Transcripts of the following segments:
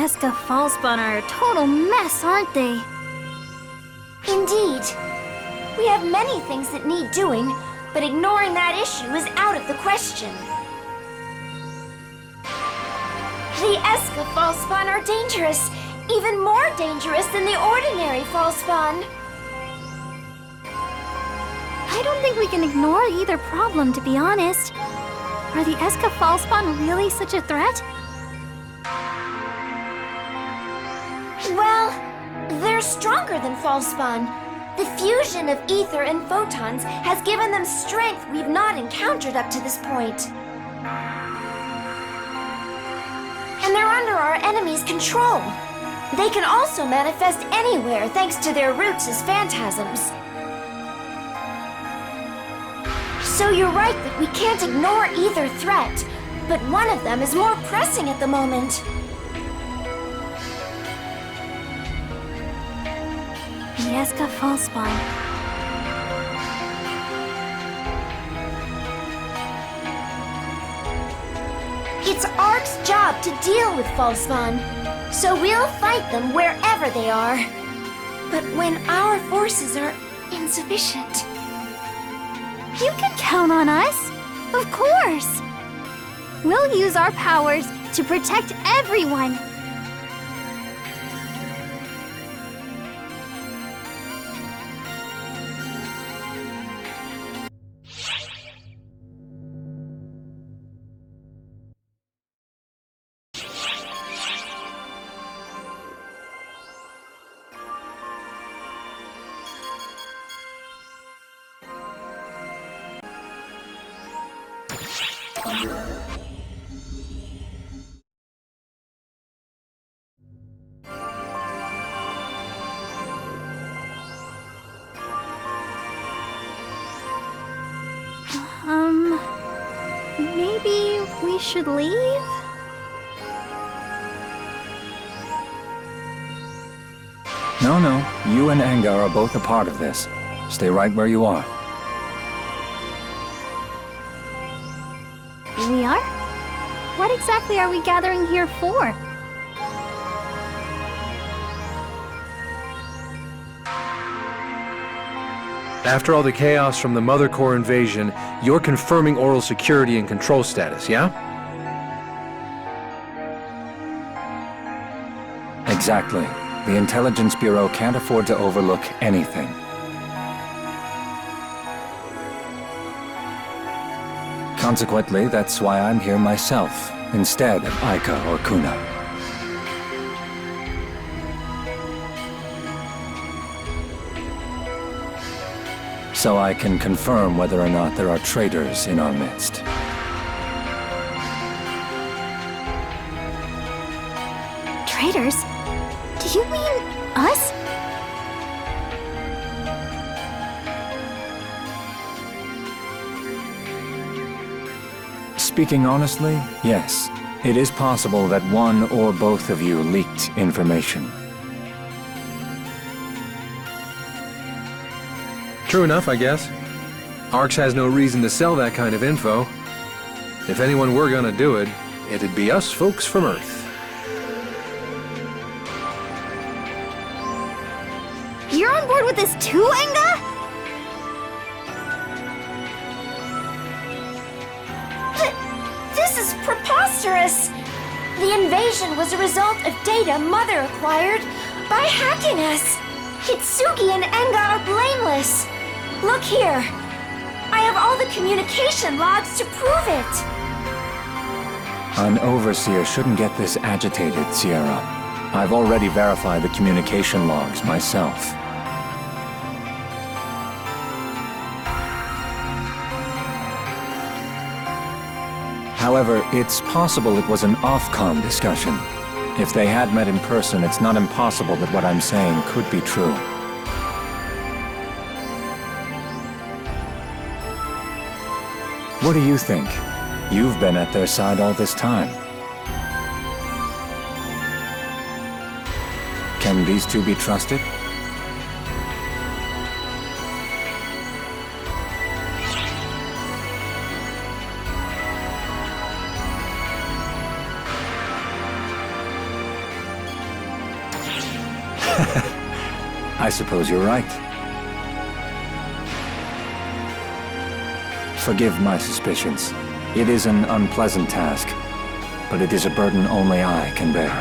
Eska Fallspawn are a total mess, aren't they? Indeed. We have many things that need doing, but ignoring that issue is out of the question. The Eska Fallspawn are dangerous, even more dangerous than the ordinary Fallspawn. I don't think we can ignore either problem, to be honest. Are the Eska Fallspawn really such a threat? Well, they're stronger than Fallspawn. The fusion of ether and photons has given them strength we've not encountered up to this point. And they're under our enemy's control. They can also manifest anywhere thanks to their roots as phantasms. So you're right that we can't ignore either threat, but one of them is more pressing at the moment. The Eska Fallspawn. It's ARC's job to deal with Fallspawn, so we'll fight them wherever they are. But when our forces are insufficient... You can count on us! Of course! We'll use our powers to protect everyone! Maybe we should leave? No. You and Angar are both a part of this. Stay right where you are. We are? What exactly are we gathering here for? After all the chaos from the Mother Core invasion, you're confirming oral security and control status, yeah? Exactly. The Intelligence Bureau can't afford to overlook anything. Consequently, that's why I'm here myself, instead of Aika or Kuna. So I can confirm whether or not there are traitors in our midst. Traitors? Do you mean us? Speaking honestly, yes. It is possible that one or both of you leaked information. True enough, I guess. ARCS has no reason to sell that kind of info. If anyone were gonna do it, it'd be us folks from Earth. You're on board with this too, Enga? This is preposterous! The invasion was a result of data Mother acquired by hacking us. Hitsugi and Enga are blameless. Look here. I have all the communication logs to prove it. An overseer shouldn't get this agitated, Sierra. I've already verified the communication logs myself. However, it's possible it was an off-com discussion. If they had met in person, it's not impossible that what I'm saying could be true. What do you think? You've been at their side all this time. Can these two be trusted? I suppose you're right. Forgive my suspicions. It is an unpleasant task, but it is a burden only I can bear.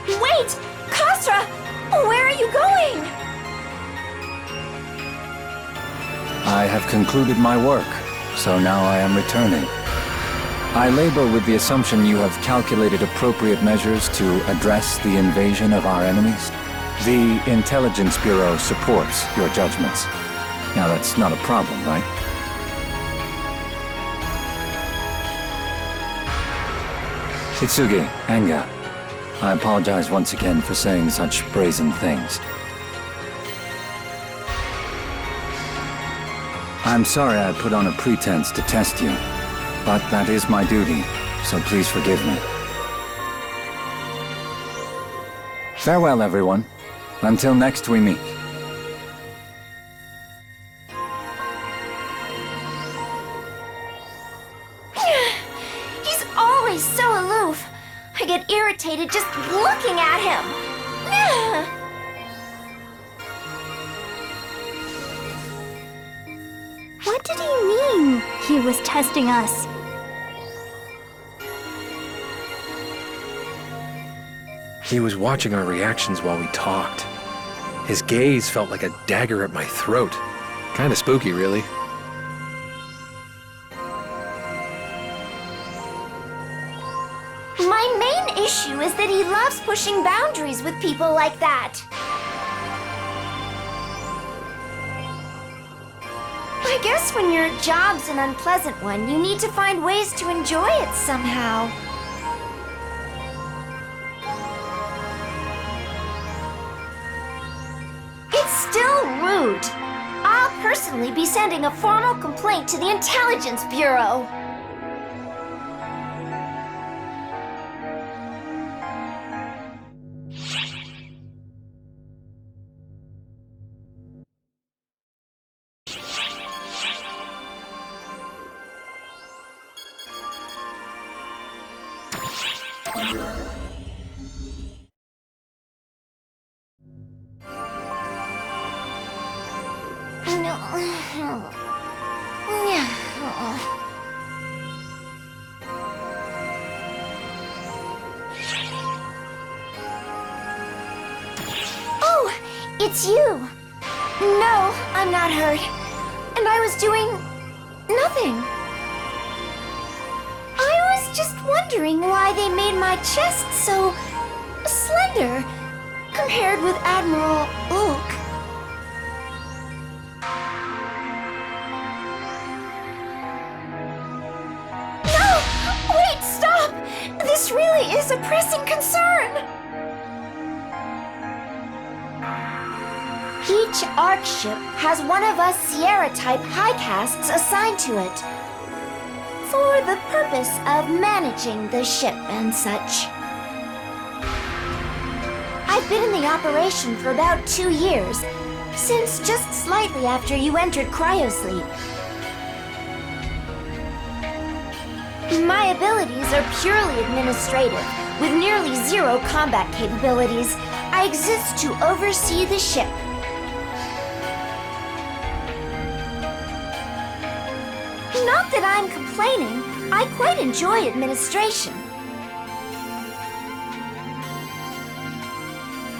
Wait! Kasra! Where are you going? I have concluded my work, so now I am returning. I labor with the assumption you have calculated appropriate measures to address the invasion of our enemies. The Intelligence Bureau supports your judgments. Now that's not a problem, right? Hitsugi, Anga, I apologize once again for saying such brazen things. I'm sorry I put on a pretense to test you, but that is my duty, so please forgive me. Farewell, everyone. Until next we meet. He's always so aloof. I get irritated just looking at him. What did he mean? He was testing us. He was watching our reactions while we talked. His gaze felt like a dagger at my throat. Kinda spooky, really. My main issue is that he loves pushing boundaries with people like that. I guess when your job's an unpleasant one, you need to find ways to enjoy it somehow. It's still rude. I'll personally be sending a formal complaint to the Intelligence Bureau. Oh, it's you. No, I'm not hurt. And I was doing nothing. I was just wondering why they made my chest so slender compared with Admiral Ulk. Wait, stop! This really is a pressing concern! Each Ark ship has one of us Sierra-type high castes assigned to it, for the purpose of managing the ship and such. I've been in the operation for about 2 years, since just slightly after you entered cryosleep. My abilities are purely administrative, with nearly zero combat capabilities. I exist to oversee the ship. Not that I'm complaining. I quite enjoy administration.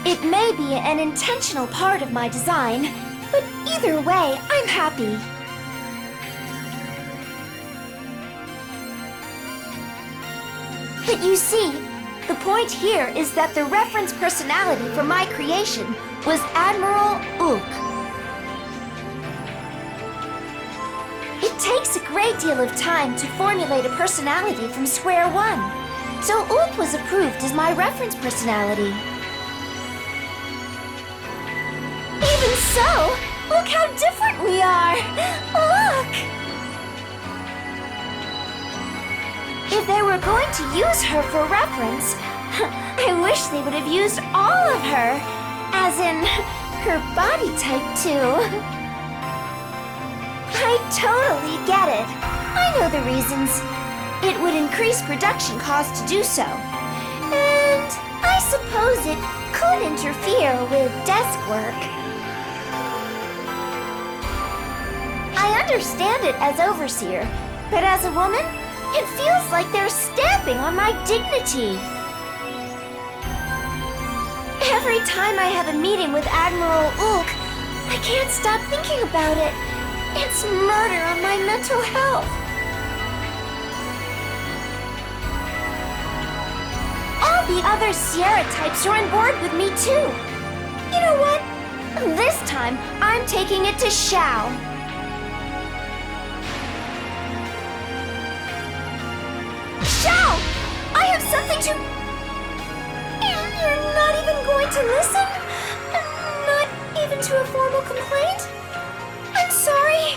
It may be an intentional part of my design, but either way, I'm happy. But you see, the point here is that the reference personality for my creation was Admiral Ulk. It takes a great deal of time to formulate a personality from square one, so Ulk was approved as my reference personality. Even so, look how different we are! Look! If they were going to use her for reference, I wish they would have used all of her, as in her body type too. I totally get it. I know the reasons. It would increase production costs to do so. And I suppose it could interfere with desk work. I understand it as overseer, but as a woman, it feels like they're stamping on my dignity. Every time I have a meeting with Admiral Ulk, I can't stop thinking about it. It's murder on my mental health. All the other Sierra types are on board with me too. You know what? This time, I'm taking it to Shao. Shao! I have something to... You're not even going to listen? Not even to a formal complaint? I'm sorry.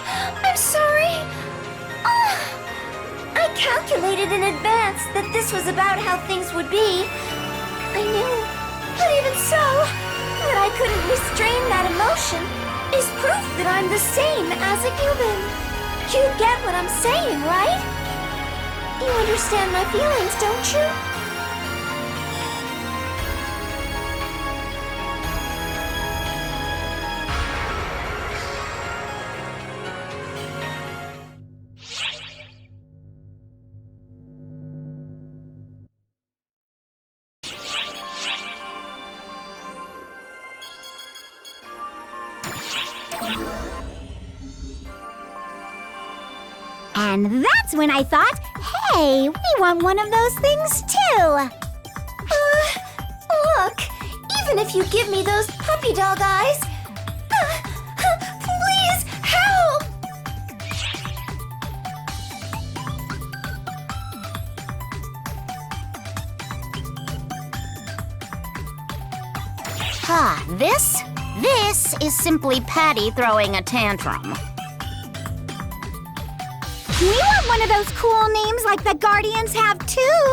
I calculated in advance that this was about how things would be. I knew, but even so, that I couldn't restrain that emotion is proof that I'm the same as a human. You get what I'm saying, right? You understand my feelings, don't you? And that's when I thought, hey, we want one of those things too. Look, even if you give me those puppy dog eyes, please help! This is simply Patty throwing a tantrum. We want one of those cool names like the Guardians have too.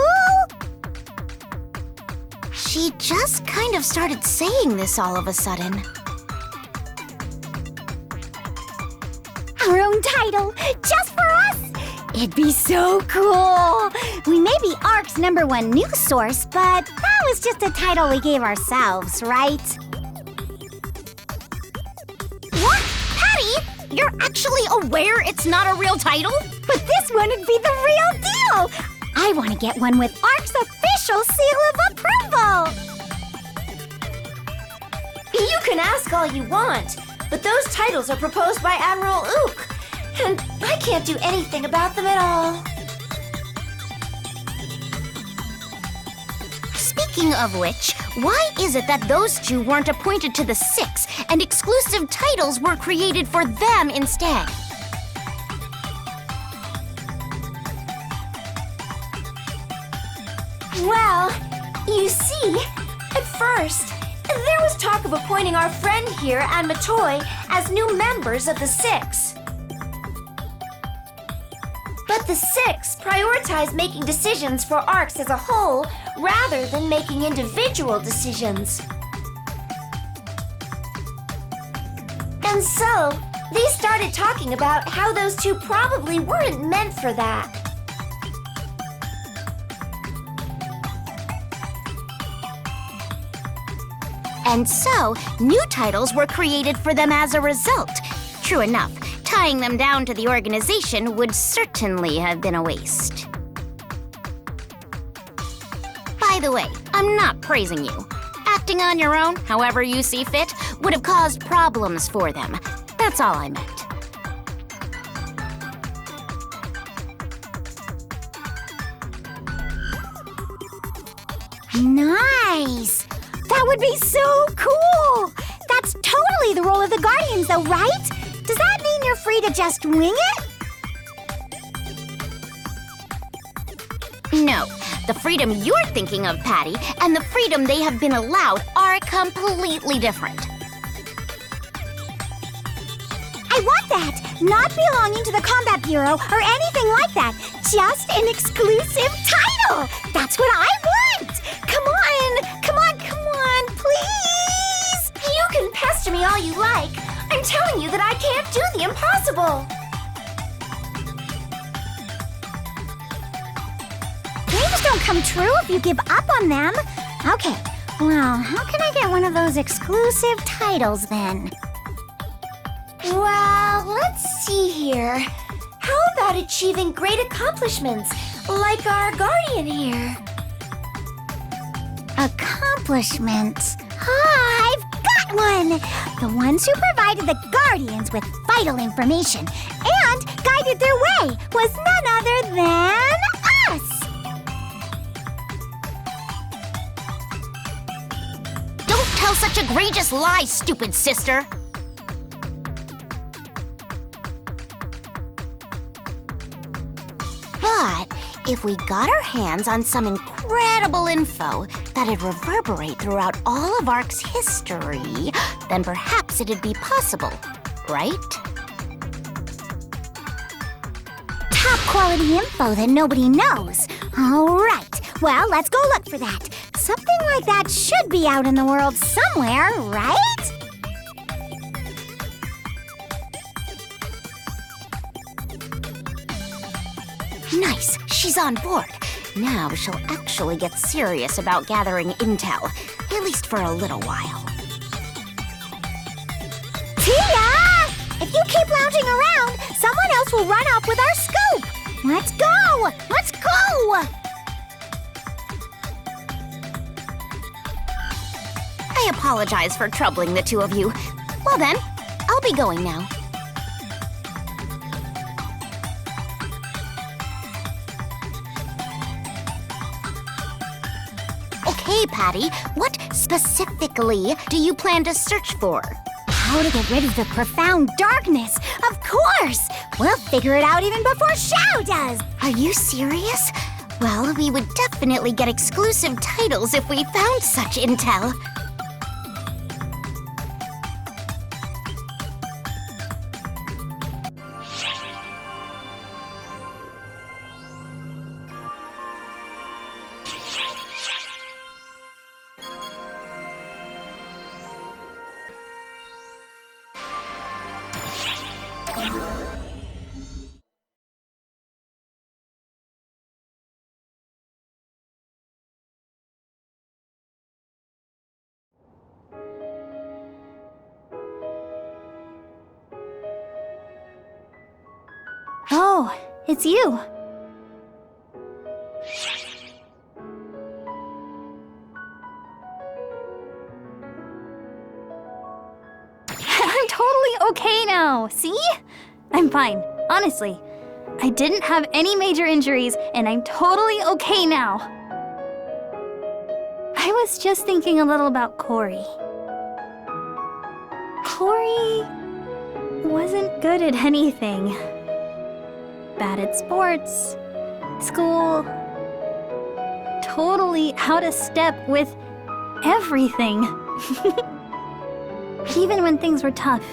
She just kind of started saying this all of a sudden. Our own title, just for us. It'd be so cool. We may be ARC's #1 news source, but that was just a title we gave ourselves, right? What? Patty? You're actually aware it's not a real title? But this one would be the real deal. I want to get one with ARC's official seal of approval. You can ask all you want, but those titles are proposed by Admiral Ook, and I can't do anything about them at all. Speaking of which, why is it that those two weren't appointed to the Six and exclusive titles were created for them instead? Well, you see, at first, there was talk of appointing our friend here and Matoy as new members of the Six. But the Six prioritize making decisions for ARCs as a whole rather than making individual decisions. And so, they started talking about how those two probably weren't meant for that. And so, new titles were created for them as a result. True enough, tying them down to the organization would certainly have been a waste. By the way, I'm not praising you. Acting on your own, however you see fit, would have caused problems for them. That's all I meant. Nice! That would be so cool! That's totally the role of the Guardians, though, right? Does that mean you're free to just wing it? No, the freedom you're thinking of, Patty, and the freedom they have been allowed are completely different. I want that! Not belonging to the Combat Bureau or anything like that. Just an exclusive title! That's what I want! Come on, please! You can pester me all you like. I'm telling you that I can't do the impossible. don't come true if you give up on them. Okay, well, how can I get one of those exclusive titles then? Well, let's see here. How about achieving great accomplishments, like our guardian here? Accomplishments. Ah, I've got one! The ones who provided the Guardians with vital information and guided their way was none other than us! Don't tell such egregious lies, stupid sister! But if we got our hands on some incredible info that'd reverberate throughout all of ARC's history, then perhaps it'd be possible, right? Top quality info that nobody knows. All right, well, let's go look for that. Something like that should be out in the world somewhere, right? Nice, she's on board. Now she'll actually get serious about gathering intel, at least for a little while. Tia! If you keep lounging around, someone else will run off with our scoop! Let's go! Let's go! I apologize for troubling the two of you. Well then, I'll be going now. Okay, Patty, what specifically do you plan to search for? How to get rid of the profound darkness, of course! We'll figure it out even before Xiao does! Are you serious? Well, we would definitely get exclusive titles if we found such intel. Oh, it's you. I'm totally okay now, see? I'm fine, honestly. I didn't have any major injuries, and I'm totally okay now. I was just thinking a little about Corey. Corey wasn't good at anything. Bad at sports, school, totally out of step with everything. Even when things were tough,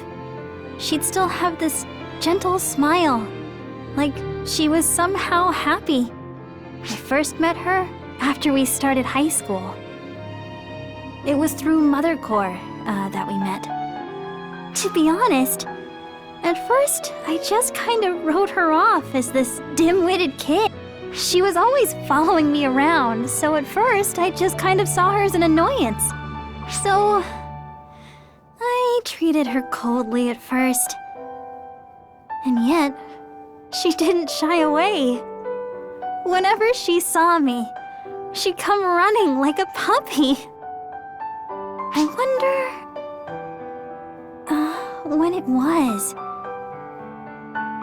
she'd still have this gentle smile, like she was somehow happy. I first met her after we started high school. It was through Mother Corps that we met. To be honest, at first, I just kind of wrote her off as this dim-witted kid. She was always following me around, so at first, I just kind of saw her as an annoyance. So, I treated her coldly at first. And yet, she didn't shy away. Whenever she saw me, she'd come running like a puppy. I wonder when it was.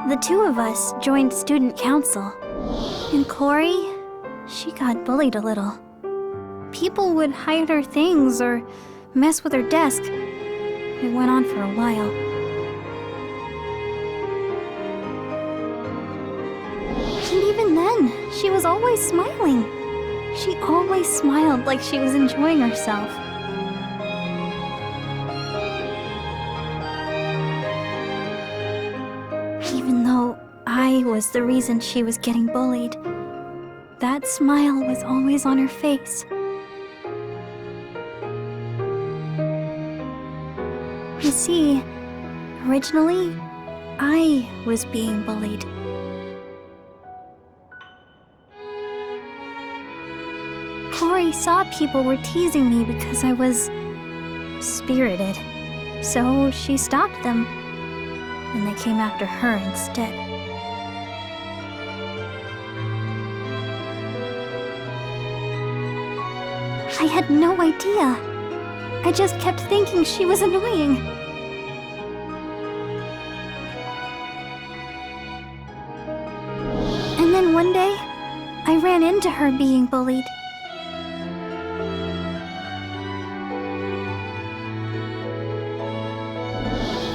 The two of us joined student council. And Corey, she got bullied a little. People would hide her things or mess with her desk. It went on for a while. And even then, she was always smiling. She always smiled like she was enjoying herself. Even though I was the reason she was getting bullied, that smile was always on her face. You see, originally, I was being bullied. Corey saw people were teasing me because I was spirited. So she stopped them, and they came after her instead. I had no idea. I just kept thinking she was annoying. And then one day, I ran into her being bullied.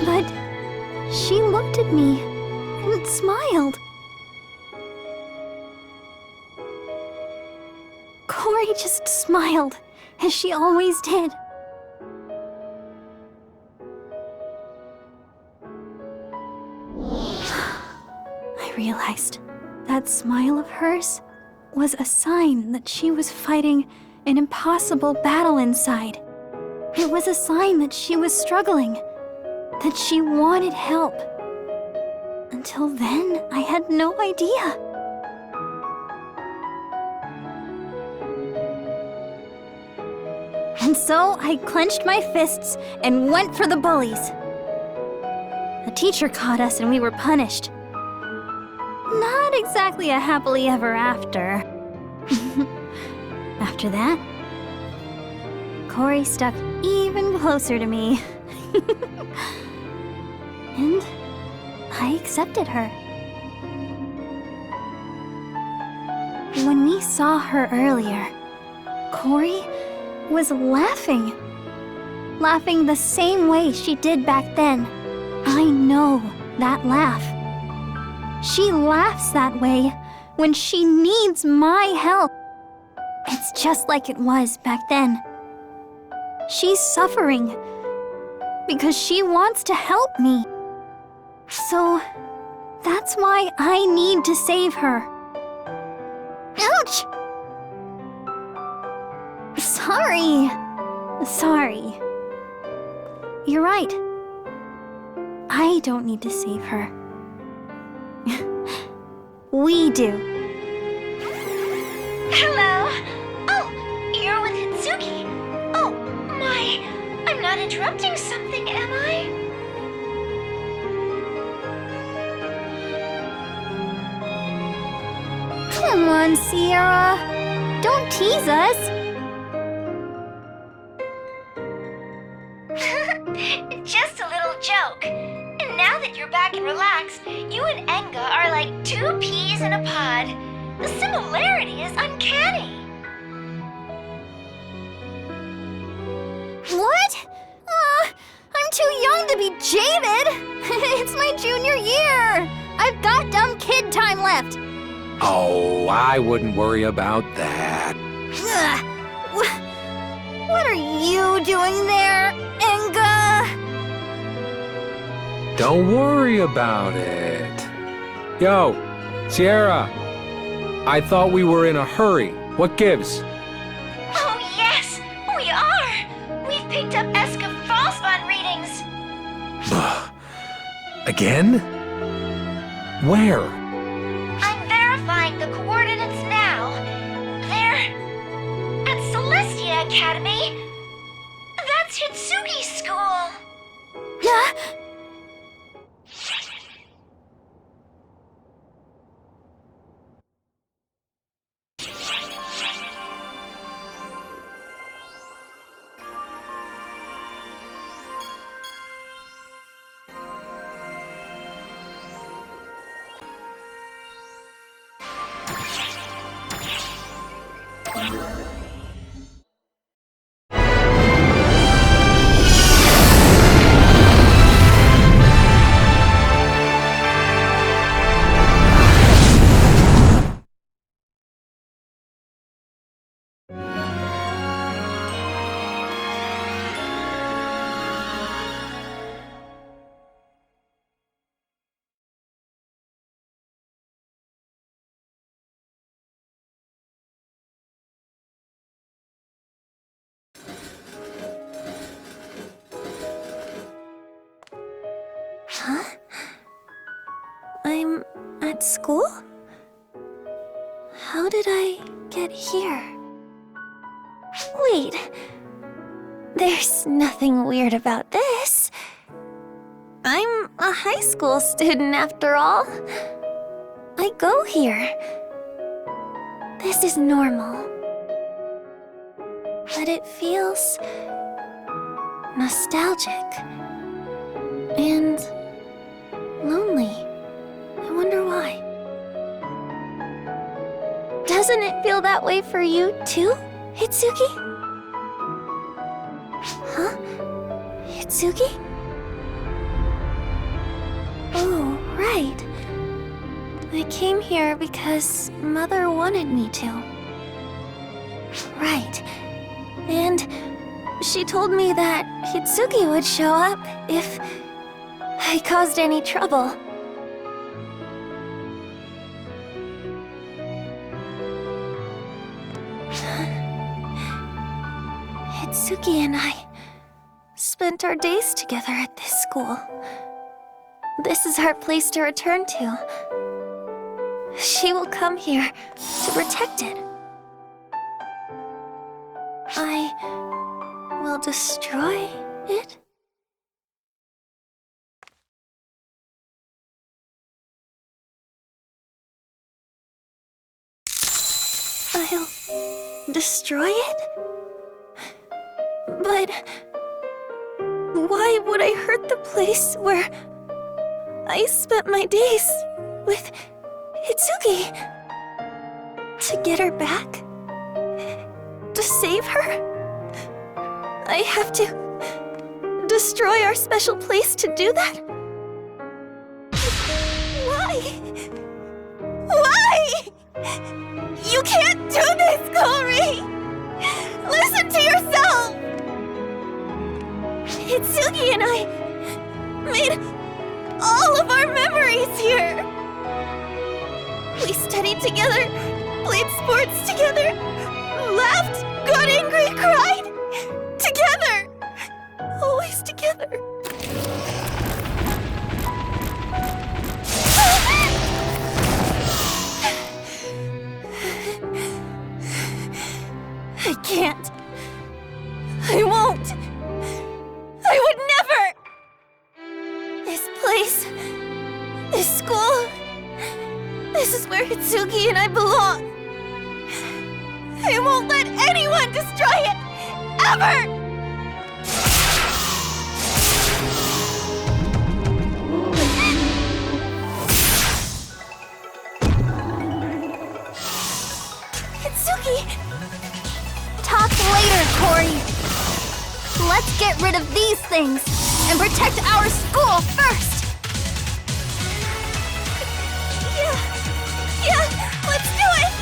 But she looked at me and smiled. Corey just smiled, as she always did. I realized that smile of hers was a sign that she was fighting an impossible battle inside. It was a sign that she was struggling, that she wanted help. Until then, I had no idea. And so I clenched my fists and went for the bullies. A teacher caught us and we were punished. Not exactly a happily ever after. After that, Corey stuck even closer to me. And I accepted her. When we saw her earlier, Corey was laughing. Laughing the same way she did back then. I know that laugh. She laughs that way when she needs my help. It's just like it was back then. She's suffering because she wants to help me. So that's why I need to save her. Ouch! Sorry. You're right. I don't need to save her. We do. Hello? Oh, you're with Hitsuki. Oh, my. I'm not interrupting something, am I? Come on, Sierra. Don't tease us. Just a little joke. And now that you're back and relaxed, you and Enga are like two peas in a pod. The similarity is uncanny. What? I'm too young to be jaded. It's my junior year. I've got dumb kid time left. Oh, I wouldn't worry about that. What are you doing there, Enga? Don't worry about it. Yo, Sierra, I thought we were in a hurry. What gives? Oh, yes, we are. We've picked up Eska false fun readings. Again? Where? I'm verifying the coordinates now. They're at Celestia Academy. That's Hitsuki's school. Huh? I'm at school? How did I get here? Wait. There's nothing weird about this. I'm a high school student after all. I go here. This is normal. But it feels nostalgic and lonely. I wonder why. Doesn't it feel that way for you too, Hitsuki? Huh? Hitsuki? Oh, right. I came here because Mother wanted me to. Right. And she told me that Hitsuki would show up if I caused any trouble. Hitsuki and I spent our days together at this school. This is our place to return to. She will come here to protect it. I will destroy it? I'll destroy it? But why would I hurt the place where I spent my days with Hitsuki? To get her back? To save her? I have to destroy our special place to do that? Why? Why? You can't do this, Corey! Listen to yourself! Hitsuki and I made all of our memories here. We studied together, played sports together, laughed, got angry, cried. Together! Always together. I can't. I won't. I would never! This place, this school, this is where Hitsuki and I belong. I won't let anyone destroy it, ever! Hitsuki! Talk later, Corey. Let's get rid of these things and protect our school first. Yeah, let's do it!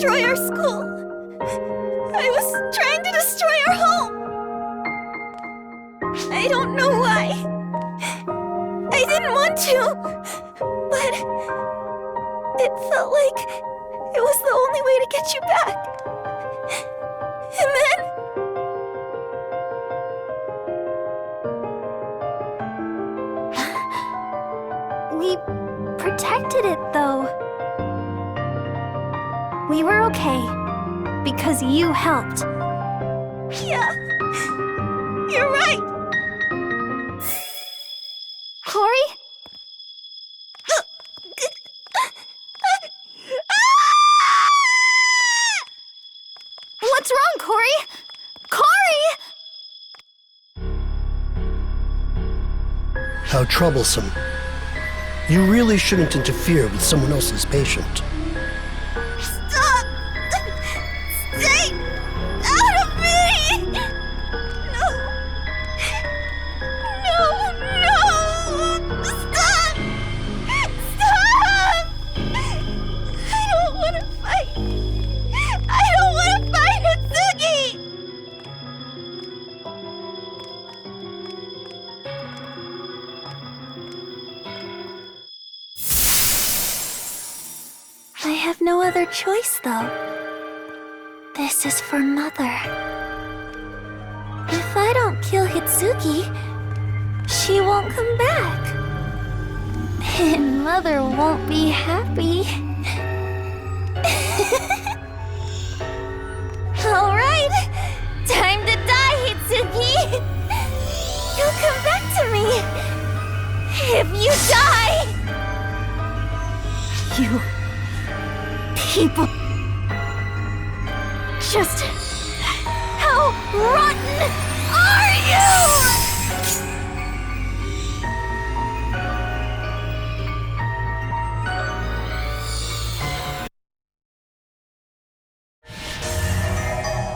destroy our school. I was trying to destroy our home. I don't know why. I didn't want to, but it felt like it was the only way to get you back. And then... we protected it, though. We were okay, because you helped. Yeah, you're right. Corey? What's wrong, Corey? Corey! How troublesome. You really shouldn't interfere with someone else's patient. Stop! Stay out of me! No! No! Stop! Stop! I don't want to fight! I don't want to fight Hitsugi! I have no other choice, though. This is for Mother. If I don't kill Hitsugi, she won't come back. And Mother won't be happy. Alright, time to die, Hitsugi! You'll come back to me! If you die! You... people... just... how rotten are you?!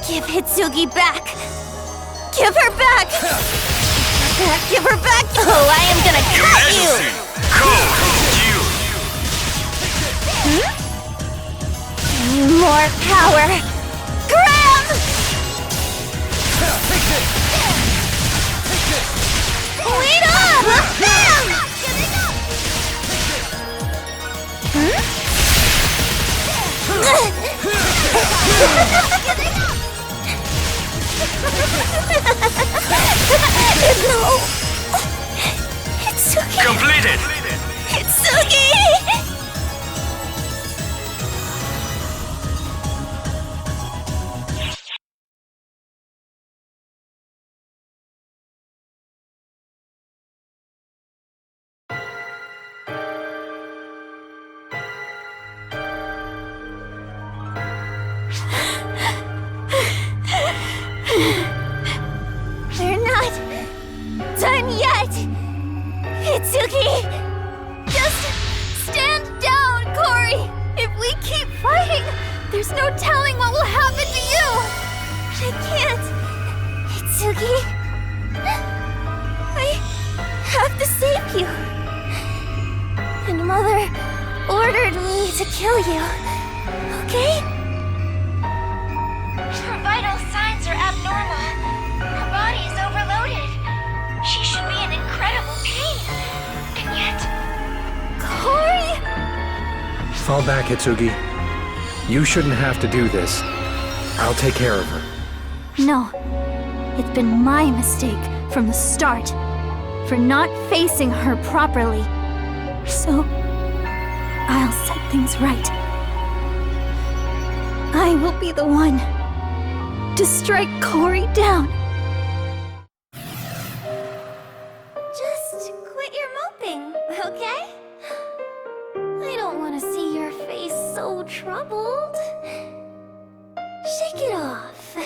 Give Hitsugi back! Give her back! Give her back! Oh, I am gonna cut you! More power! Grab! Wait up! Bam! No! Hitsugi! Completed! Hitsugi! They're not done yet! Hitsugi! Just stand down, Corey! If we keep fighting, there's no telling what will happen to you! I can't! Hitsugi! I have to save you! And Mother ordered me to kill you, okay? Her vital signs are abnormal. Her body is overloaded. She should be in incredible pain. And yet... Corey! Fall back, Hitsugi. You shouldn't have to do this. I'll take care of her. No. It's been my mistake from the start for not facing her properly. So, I'll set things right. I will be the one to strike Corey down. Just quit your moping, okay? I don't want to see your face so troubled. Shake it off.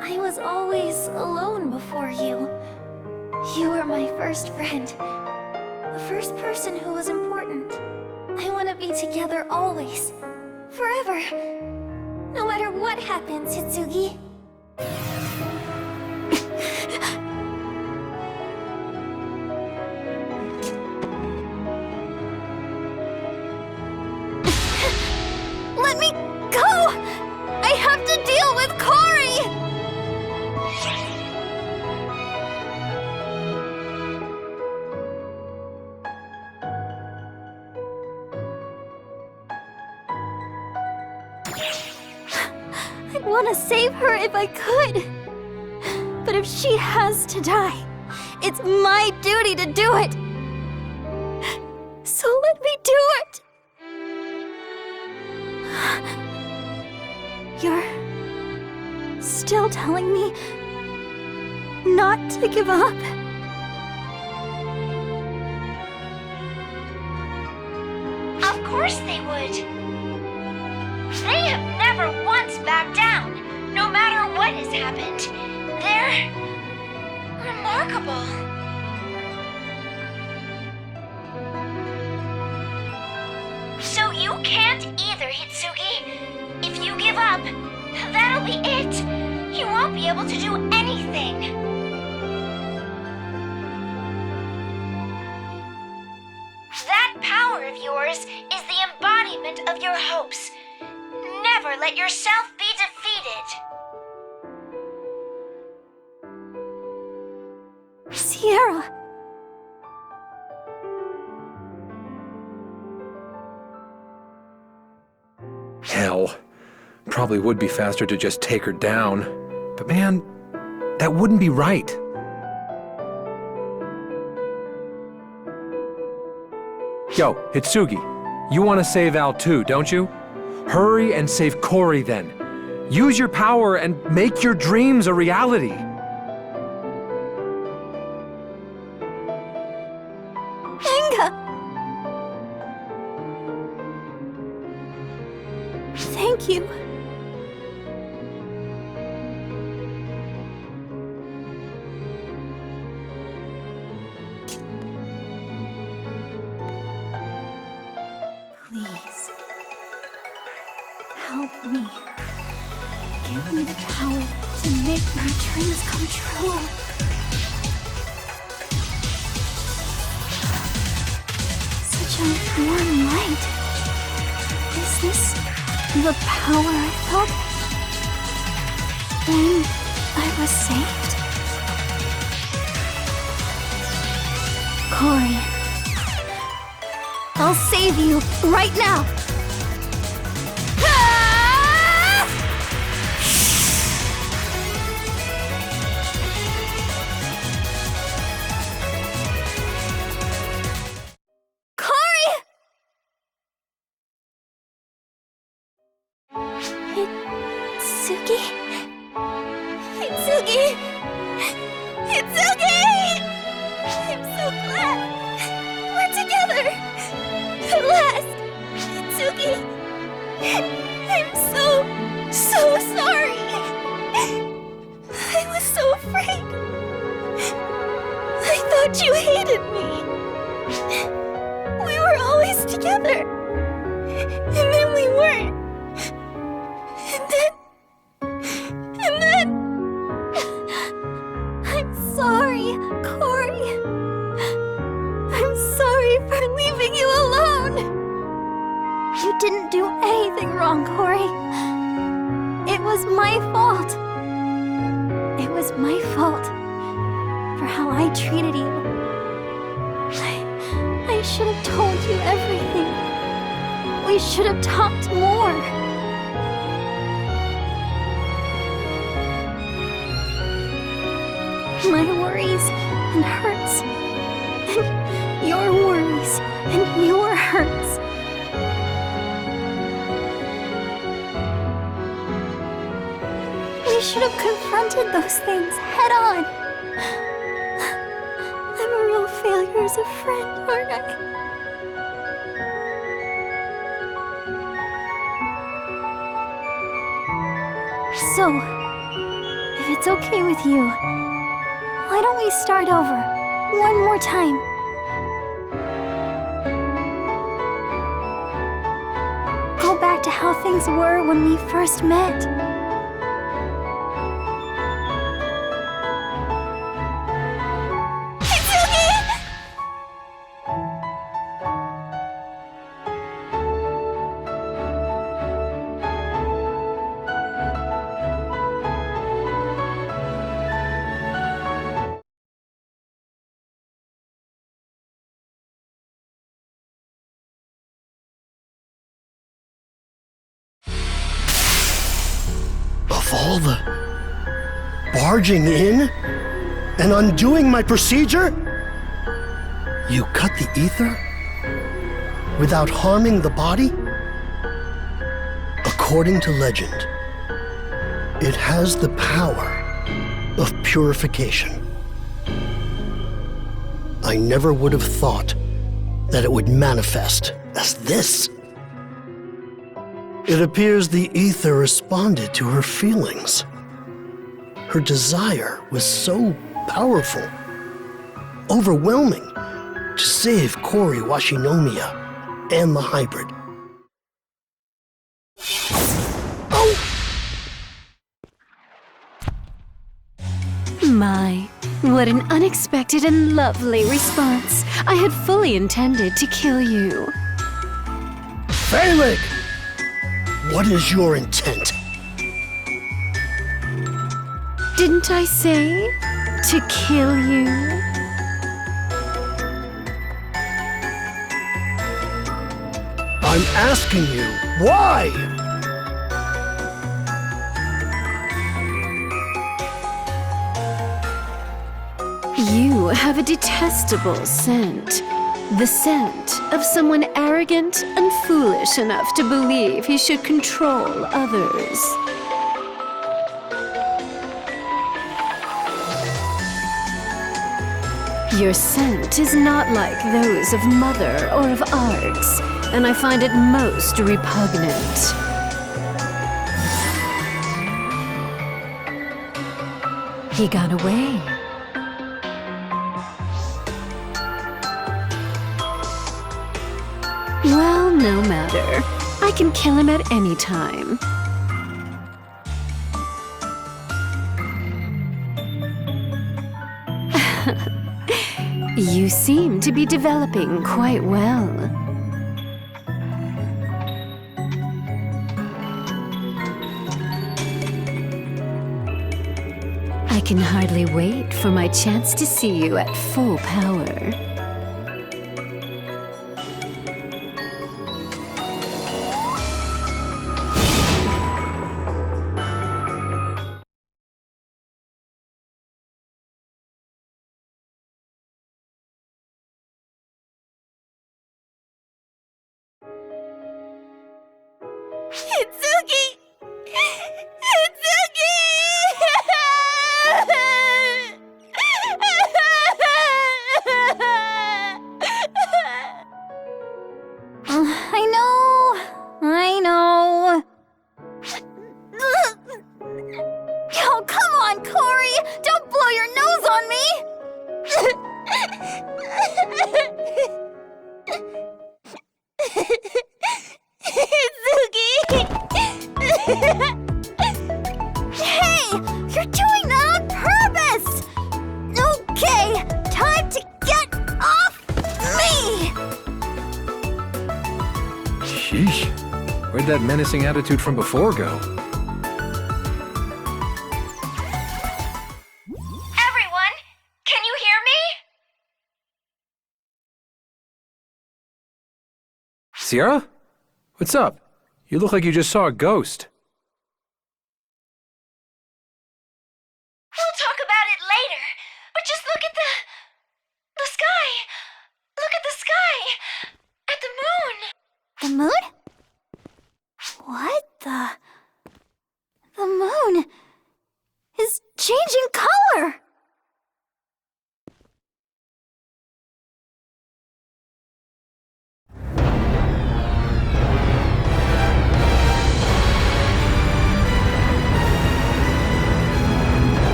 I was always alone before you. You were my first friend. The first person who was important. I want to be together always. Forever. No matter what happens, Hitsugi. Let I'd want to save her if I could. But if she has to die, it's my duty to do it. So let me do it. You're still telling me not to give up? Of course they would. They have never once backed down, no matter what has happened. They're remarkable. So you can't either, Hitsugi. If you give up, that'll be it. You won't be able to do anything. That power of yours is the embodiment of your hopes. Never let yourself be defeated. Sierra. Hell. Probably would be faster to just take her down. But man, that wouldn't be right. Yo, Hitsugi, you want to save Al too, don't you? Hurry and save Cory then. Use your power and make your dreams a reality. Inga! Thank you. Please, help me. Give me the power to make my dreams come true. Such a warm light. Is this the power I felt when I was saved? Cory, I'll save you right now! Ah! Cory! Hitsugi? Hitsugi! Hitsugi! I'm so glad we're together! At last! Hitsugi! I'm so sorry! I was so afraid! I thought you hated me! We were always together! And then we weren't! And then... I'm sorry, Cory. I'm sorry for leaving you alone. You didn't do anything wrong, Cory. It was my fault. It was my fault for how I treated you. I should have told you everything. We should have talked more. My worries and hurts, and your worries and your hurts. We should have confronted those things head on. I'm a real failure as a friend, aren't I? So, if it's okay with you, why don't we start over one more time? Go back to how things were when we first met. Hitsugi! all the barging in and undoing my procedure? You cut the ether without harming the body? According to legend, it has the power of purification. I never would have thought that it would manifest as this. It appears the ether responded to her feelings. Her desire was so powerful, overwhelming, to save Kori Washinomiya and the hybrid. Oh! My, what an unexpected and lovely response. I had fully intended to kill you. Phalig! What is your intent? Didn't I say to kill you? I'm asking you, why? You have a detestable scent. The scent of someone arrogant and foolish enough to believe he should control others. Your scent is not like those of Mother or of Arx, and I find it most repugnant. He got away. Well, no matter. I can kill him at any time. You seem to be developing quite well. I can hardly wait for my chance to see you at full power. Hitsugi! Hitsugi! I know. Oh, come on, Kori! Don't blow your nose on me! Hey! You're doing that on purpose! Okay, time to get off me! Sheesh. Where'd that menacing attitude from before go? Everyone, can you hear me? Sierra? What's up? You look like you just saw a ghost. We'll talk about it later, but just look at the sky. Look at the sky. At the moon. The moon? What the? The moon is changing color!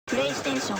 PlayStation